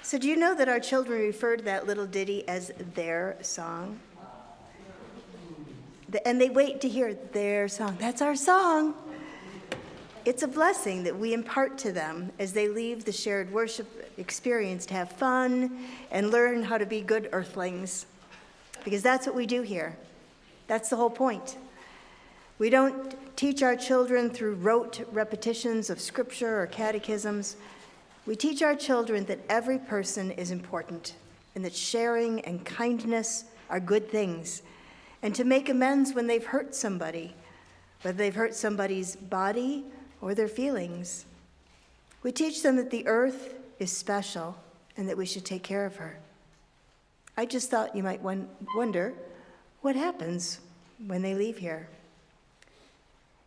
So do you know that our children refer to that little ditty as their song? And they wait to hear their song. That's our song. It's a blessing that we impart to them as they leave the shared worship experience to have fun and learn how to be good earthlings. Because that's what we do here. That's the whole point. We don't teach our children through rote repetitions of scripture or catechisms. We teach our children that every person is important and that sharing and kindness are good things, and to make amends when they've hurt somebody, whether they've hurt somebody's body or their feelings. We teach them that the earth is special and that we should take care of her. I just thought you might wonder what happens when they leave here.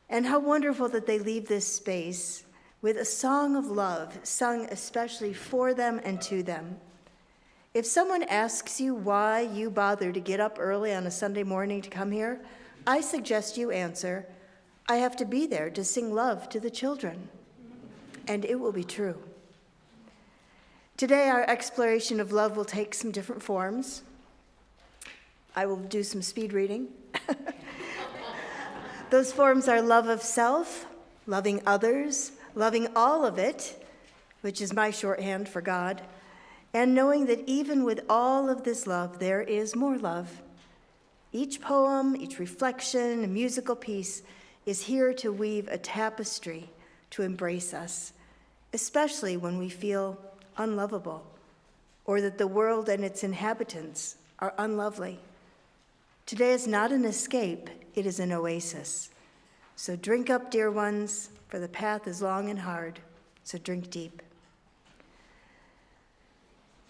And how wonderful that they leave this space with a song of love sung especially for them and to them. If someone asks you why you bother to get up early on a Sunday morning to come here, I suggest you answer, I have to be there to sing love to the children. And it will be true. Today, our exploration of love will take some different forms. I will do some speed reading. Those forms are love of self, loving others, loving all of it, which is my shorthand for God, and knowing that even with all of this love, there is more love. Each poem, each reflection, a musical piece is here to weave a tapestry to embrace us, especially when we feel unlovable or that the world and its inhabitants are unlovely. Today is not an escape, it is an oasis. So drink up, dear ones, for the path is long and hard, so drink deep.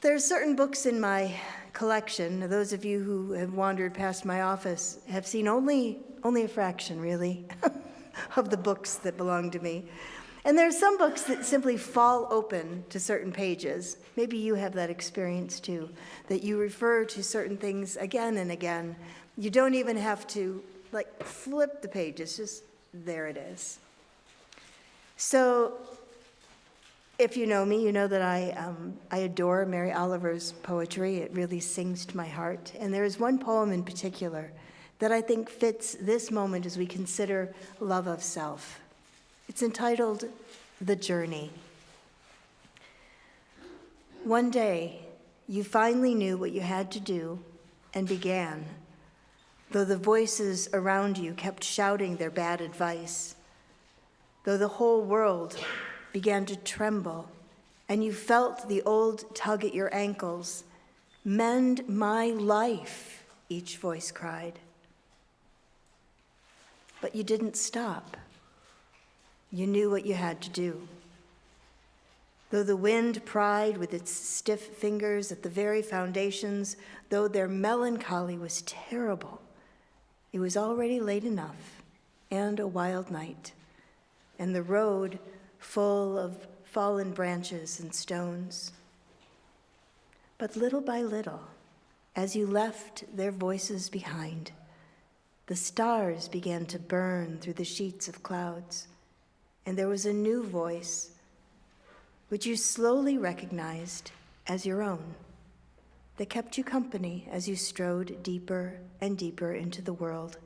There are certain books in my collection. Those of you who have wandered past my office have seen only a fraction, really, of the books that belong to me. And there are some books that simply fall open to certain pages. Maybe you have that experience too, that you refer to certain things again and again. You don't even have to flip the pages, just there it is. So if you know me, you know that I adore Mary Oliver's poetry. It really sings to my heart. And there is one poem in particular that I think fits this moment as we consider love of self. It's entitled, The Journey. One day, you finally knew what you had to do and began, though the voices around you kept shouting their bad advice, though the whole world began to tremble, and you felt the old tug at your ankles. Mend my life, each voice cried. But you didn't stop. You knew what you had to do. Though the wind pried with its stiff fingers at the very foundations, though their melancholy was terrible, it was already late enough, and a wild night, and the road full of fallen branches and stones. But little by little, as you left their voices behind, the stars began to burn through the sheets of clouds, and there was a new voice, which you slowly recognized as your own, that kept you company as you strode deeper and deeper into the world,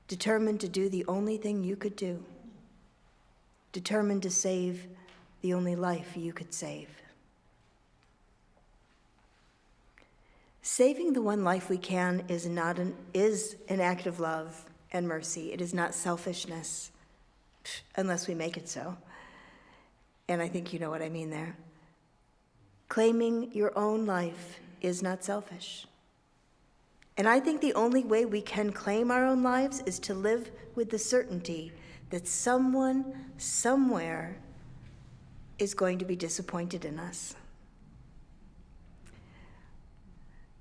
determined to do the only thing you could do, determined to save the only life you could save. Saving the one life we can is an act of love and mercy. It is not selfishness, unless we make it so. And I think you know what I mean there. Claiming your own life is not selfish. And I think the only way we can claim our own lives is to live with the certainty that someone, somewhere, is going to be disappointed in us.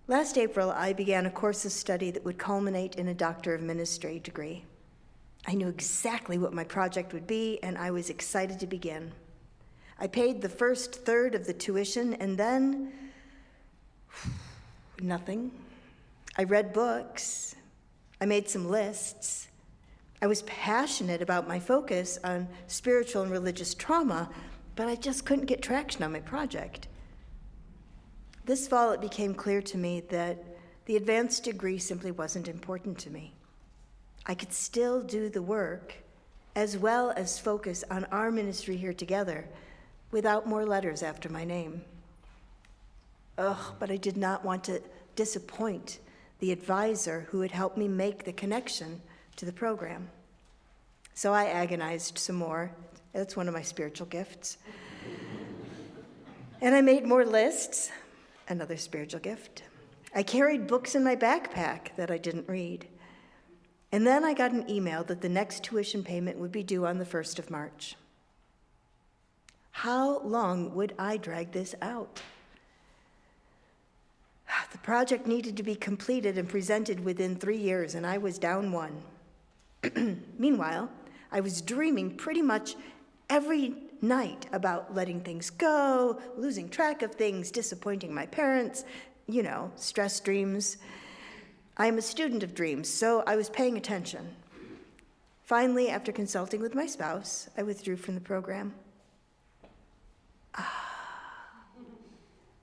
Last April, I began a course of study that would culminate in a Doctor of Ministry degree. I knew exactly what my project would be, and I was excited to begin. I paid the first third of the tuition, and then nothing. I read books. I made some lists. I was passionate about my focus on spiritual and religious trauma, but I just couldn't get traction on my project. This fall, it became clear to me that the advanced degree simply wasn't important to me. I could still do the work as well as focus on our ministry here together without more letters after my name. But I did not want to disappoint the advisor who had helped me make the connection to the program. So I agonized some more. That's one of my spiritual gifts. And I made more lists, another spiritual gift. I carried books in my backpack that I didn't read. And then I got an email that the next tuition payment would be due on the 1st of March. How long would I drag this out? The project needed to be completed and presented within 3 years, and I was down one. Meanwhile, I was dreaming pretty much every night about letting things go, losing track of things, disappointing my parents, stress dreams. I am a student of dreams, so I was paying attention. Finally, after consulting with my spouse, I withdrew from the program.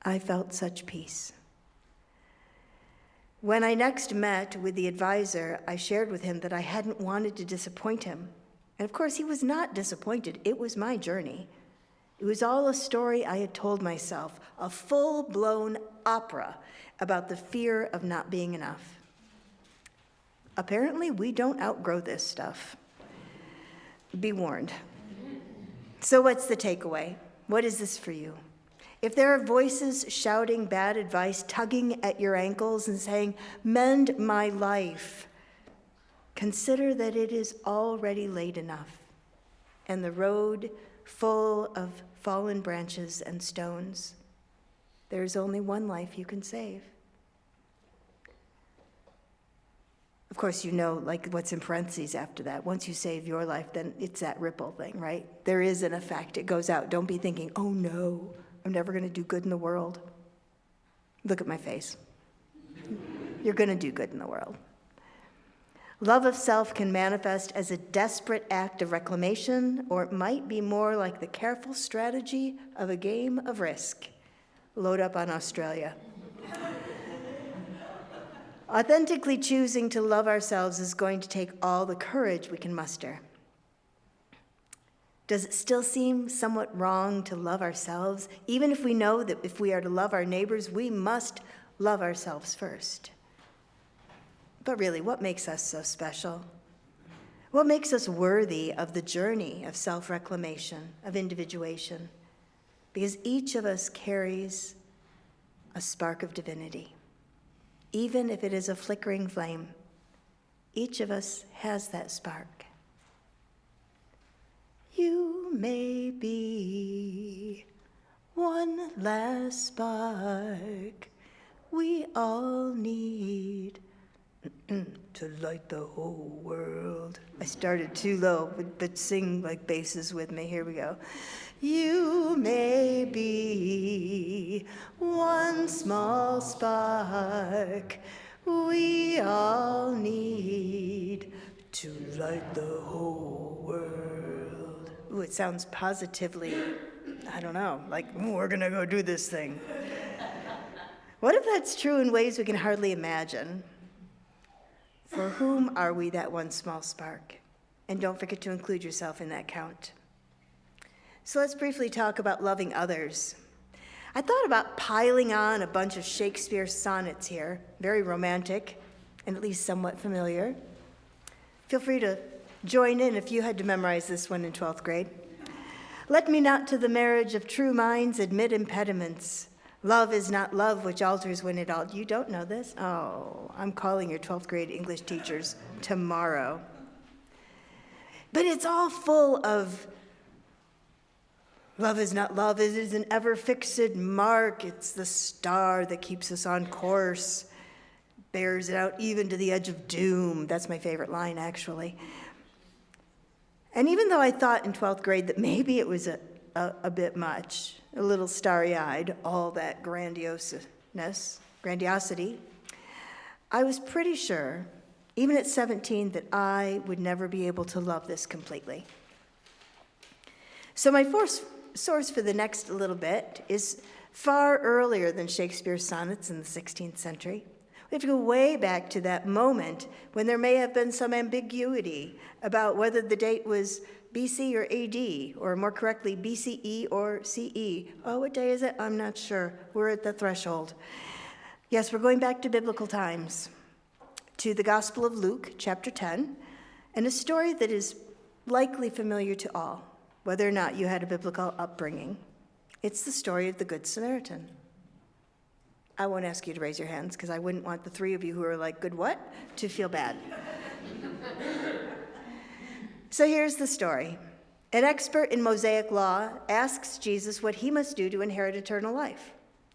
I felt such peace. When I next met with the advisor, I shared with him that I hadn't wanted to disappoint him. And of course, he was not disappointed. It was my journey. It was all a story I had told myself, a full-blown opera about the fear of not being enough. Apparently, we don't outgrow this stuff. Be warned. So what's the takeaway? What is this for you? If there are voices shouting bad advice, tugging at your ankles and saying, "Mend my life," consider that it is already late enough, and the road full of fallen branches and stones. There is only one life you can save. Of course, what's in parentheses after that. Once you save your life, then it's that ripple thing, right? There is an effect. It goes out. Don't be thinking, "Oh no, I'm never going to do good in the world." Look at my face. You're going to do good in the world. Love of self can manifest as a desperate act of reclamation, or it might be more like the careful strategy of a game of Risk. Load up on Australia. Authentically choosing to love ourselves is going to take all the courage we can muster. Does it still seem somewhat wrong to love ourselves, even if we know that if we are to love our neighbors, we must love ourselves first? But really, what makes us so special? What makes us worthy of the journey of self-reclamation, of individuation? Because each of us carries a spark of divinity. Even if it is a flickering flame, each of us has that spark. You may be one last spark we all need to light the whole world. I started too low, but sing like basses with me. Here we go. You may be one small spark we all need to light the whole world. Ooh, it sounds positively, we're gonna go do this thing. What if that's true in ways we can hardly imagine? For whom are we that one small spark? And don't forget to include yourself in that count. So let's briefly talk about loving others. I thought about piling on a bunch of Shakespeare sonnets here, very romantic and at least somewhat familiar. Feel free to join in if you had to memorize this one in 12th grade. Let me not to the marriage of true minds admit impediments. Love is not love which alters when it alters. You don't know this? Oh, I'm calling your 12th grade English teachers tomorrow. But it's all full of love is not love. It is an ever-fixed mark. It's the star that keeps us on course, bears it out even to the edge of doom. That's my favorite line, actually. And even though I thought in 12th grade that maybe it was a bit much, a little starry-eyed, all that grandiosity, I was pretty sure, even at 17, that I would never be able to love this completely. So my source for the next little bit is far earlier than Shakespeare's sonnets in the 16th century. We have to go way back to that moment when there may have been some ambiguity about whether the date was BC or AD, or more correctly, BCE or CE. Oh, what day is it? I'm not sure. We're at the threshold. Yes, we're going back to biblical times, to the Gospel of Luke, chapter 10, and a story that is likely familiar to all, whether or not you had a biblical upbringing. It's the story of the Good Samaritan. I won't ask you to raise your hands because I wouldn't want the three of you who are like, good what, to feel bad. So here's the story. An expert in Mosaic law asks Jesus what he must do to inherit eternal life.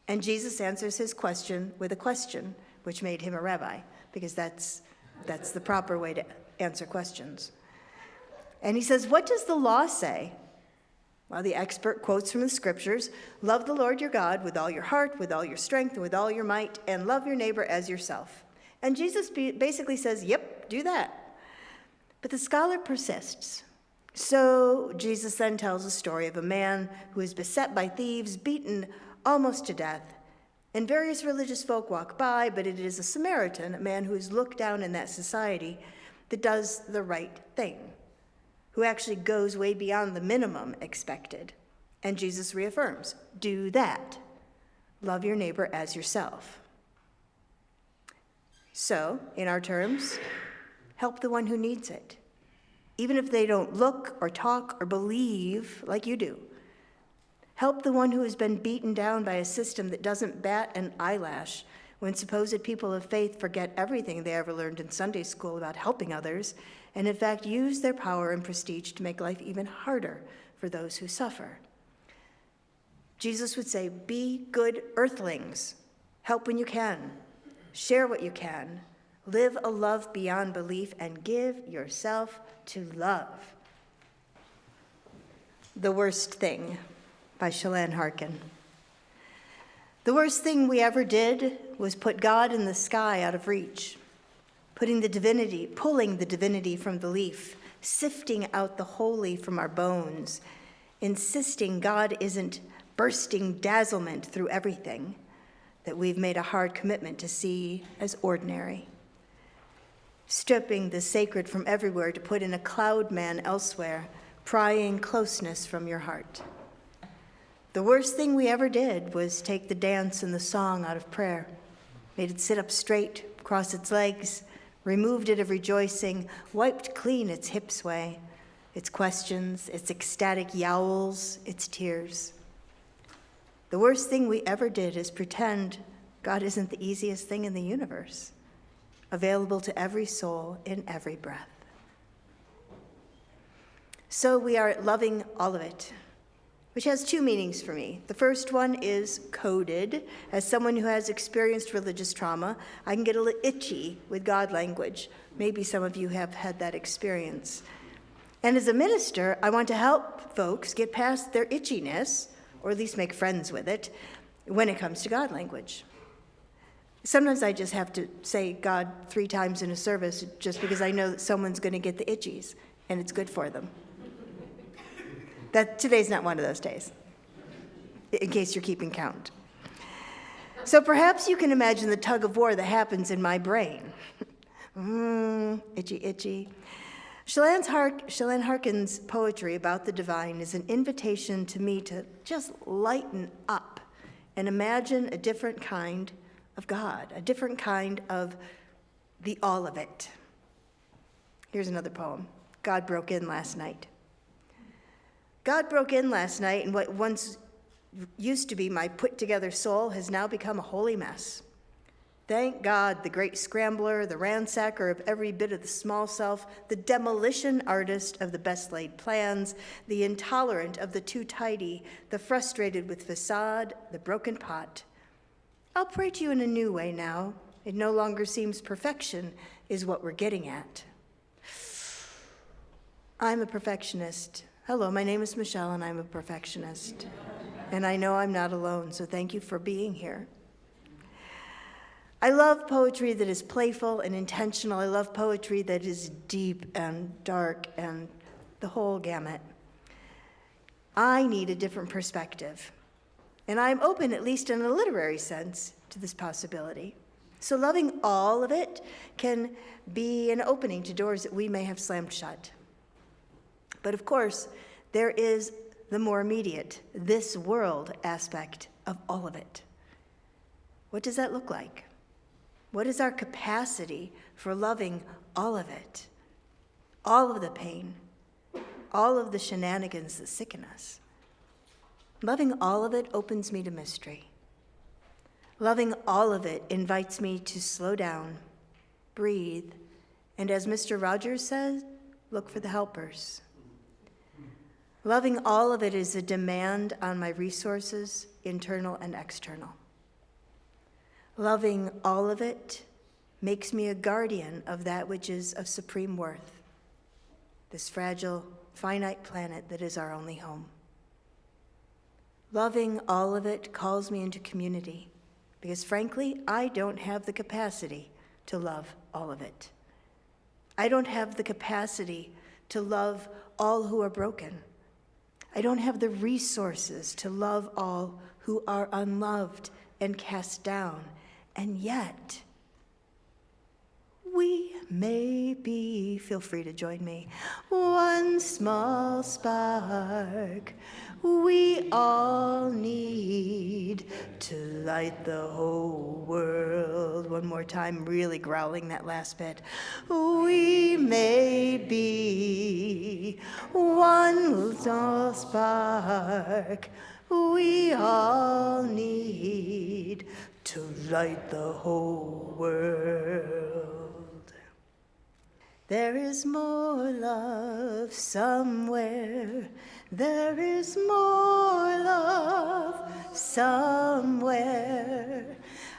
And Jesus answers his question with a question, which made him a rabbi, because that's the proper way to answer questions. And he says, what does the law say? Well, the expert quotes from the scriptures, love the Lord your God with all your heart, with all your strength, and with all your might, and love your neighbor as yourself. And Jesus basically says, yep, do that. But the scholar persists. So Jesus then tells a story of a man who is beset by thieves, beaten almost to death. And various religious folk walk by, but it is a Samaritan, a man who is looked down in that society, that does the right thing, who actually goes way beyond the minimum expected. And Jesus reaffirms, do that. Love your neighbor as yourself. So, in our terms, help the one who needs it, even if they don't look or talk or believe like you do. Help the one who has been beaten down by a system that doesn't bat an eyelash when supposed people of faith forget everything they ever learned in Sunday school about helping others, and in fact use their power and prestige to make life even harder for those who suffer. Jesus would say, be good earthlings. Help when you can. Share what you can. Live a love beyond belief and give yourself to love. The Worst Thing by Shalane Harkin. The worst thing we ever did was put God in the sky out of reach, pulling the divinity from the leaf, sifting out the holy from our bones, insisting God isn't bursting dazzlement through everything that we've made a hard commitment to see as ordinary. Stripping the sacred from everywhere to put in a cloud man elsewhere, prying closeness from your heart. The worst thing we ever did was take the dance and the song out of prayer, made it sit up straight, cross its legs, removed it of rejoicing, wiped clean its hip sway, its questions, its ecstatic yowls, its tears. The worst thing we ever did is pretend God isn't the easiest thing in the universe, available to every soul in every breath. So we are loving all of it, which has two meanings for me. The first one is coded. As someone who has experienced religious trauma, I can get a little itchy with God language. Maybe some of you have had that experience. And as a minister, I want to help folks get past their itchiness, or at least make friends with it, when it comes to God language. Sometimes I just have to say God 3 times in a service just because I know that someone's going to get the itchies, and it's good for them. Today's not one of those days, in case you're keeping count. So perhaps you can imagine the tug of war that happens in my brain. Itchy, itchy. Shalane Harkin's poetry about the divine is an invitation to me to just lighten up and imagine a different kind of God, a different kind of the all of it. Here's another poem. God broke in last night. God broke in last night, and what once used to be my put-together soul has now become a holy mess. Thank God, the great scrambler, the ransacker of every bit of the small self, the demolition artist of the best-laid plans, the intolerant of the too tidy, the frustrated with facade, the broken pot. I'll pray to you in a new way now. It no longer seems perfection is what we're getting at. I'm a perfectionist. Hello, my name is Michelle, and I'm a perfectionist. And I know I'm not alone, so thank you for being here. I love poetry that is playful and intentional. I love poetry that is deep and dark and the whole gamut. I need a different perspective. And I'm open, at least in a literary sense, to this possibility. So loving all of it can be an opening to doors that we may have slammed shut. But of course, there is the more immediate, this world aspect of all of it. What does that look like? What is our capacity for loving all of it? All of the pain, all of the shenanigans that sicken us. Loving all of it opens me to mystery. Loving all of it invites me to slow down, breathe, and as Mr. Rogers says, look for the helpers. Loving all of it is a demand on my resources, internal and external. Loving all of it makes me a guardian of that which is of supreme worth, this fragile, finite planet that is our only home. Loving all of it calls me into community, because frankly, I don't have the capacity to love all of it. I don't have the capacity to love all who are broken. I don't have the resources to love all who are unloved and cast down. And yet, we may be, feel free to join me, one small spark we all need to light the whole world. One more time, really growling that last bit. We may be one small spark we all need to light the whole world. There is more love somewhere. There is more love somewhere.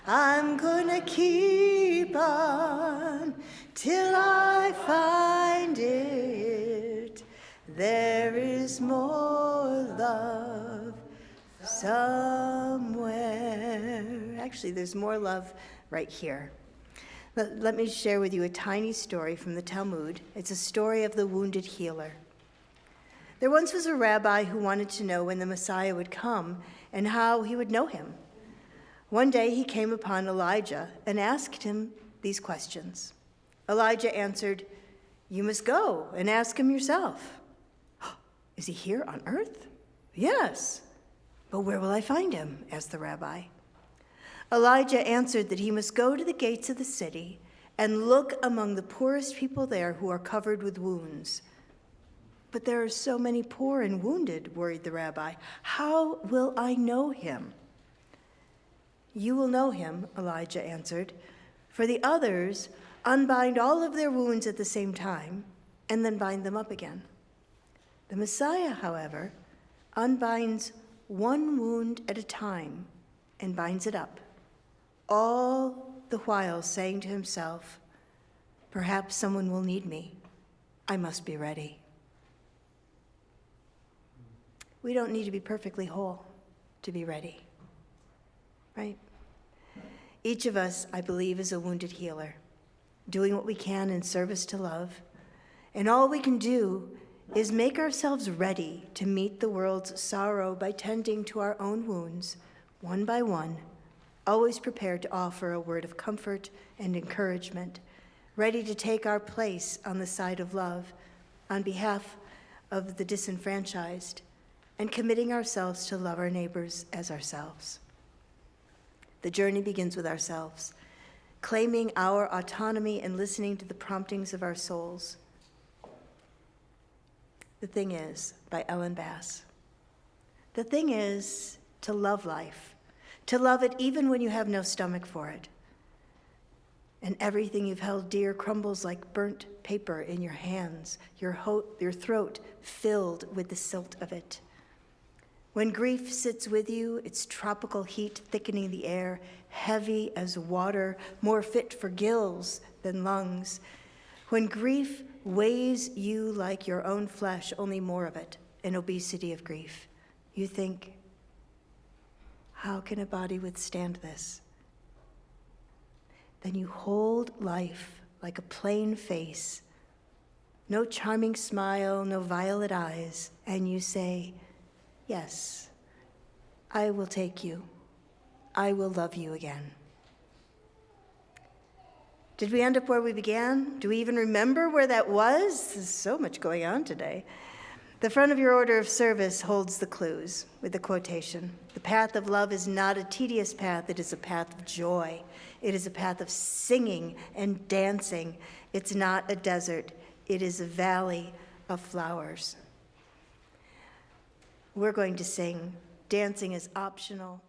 I'm gonna keep on till I find it. There is more love somewhere. Actually, there's more love right here. Let me share with you a tiny story from the Talmud. It's a story of the wounded healer. There once was a rabbi who wanted to know when the Messiah would come and how he would know him. One day he came upon Elijah and asked him these questions. Elijah answered, "You must go and ask him yourself." "Is he here on earth?" "Yes." "But where will I find him?" asked the rabbi. Elijah answered that he must go to the gates of the city and look among the poorest people there who are covered with wounds. "But there are so many poor and wounded," worried the rabbi. "How will I know him?" "You will know him," Elijah answered. "For the others unbind all of their wounds at the same time and then bind them up again. The Messiah, however, unbinds one wound at a time and binds it up, all the while saying to himself, 'Perhaps someone will need me. I must be ready.'" We don't need to be perfectly whole to be ready, right? Each of us, I believe, is a wounded healer, doing what we can in service to love. And all we can do is make ourselves ready to meet the world's sorrow by tending to our own wounds, one by one, always prepared to offer a word of comfort and encouragement, ready to take our place on the side of love on behalf of the disenfranchised, and committing ourselves to love our neighbors as ourselves. The journey begins with ourselves, claiming our autonomy and listening to the promptings of our souls. The Thing Is, by Ellen Bass. The thing is to love life, to love it even when you have no stomach for it. And everything you've held dear crumbles like burnt paper in your hands, your throat filled with the silt of it. When grief sits with you, its tropical heat thickening the air, heavy as water, more fit for gills than lungs. When grief weighs you like your own flesh, only more of it, an obesity of grief, you think, how can a body withstand this? Then you hold life like a plain face, no charming smile, no violet eyes, and you say, yes, I will take you. I will love you again. Did we end up where we began? Do we even remember where that was? There's so much going on today. The front of your order of service holds the clues with the quotation. The path of love is not a tedious path, it is a path of joy. It is a path of singing and dancing. It's not a desert, it is a valley of flowers. We're going to sing. Dancing is optional.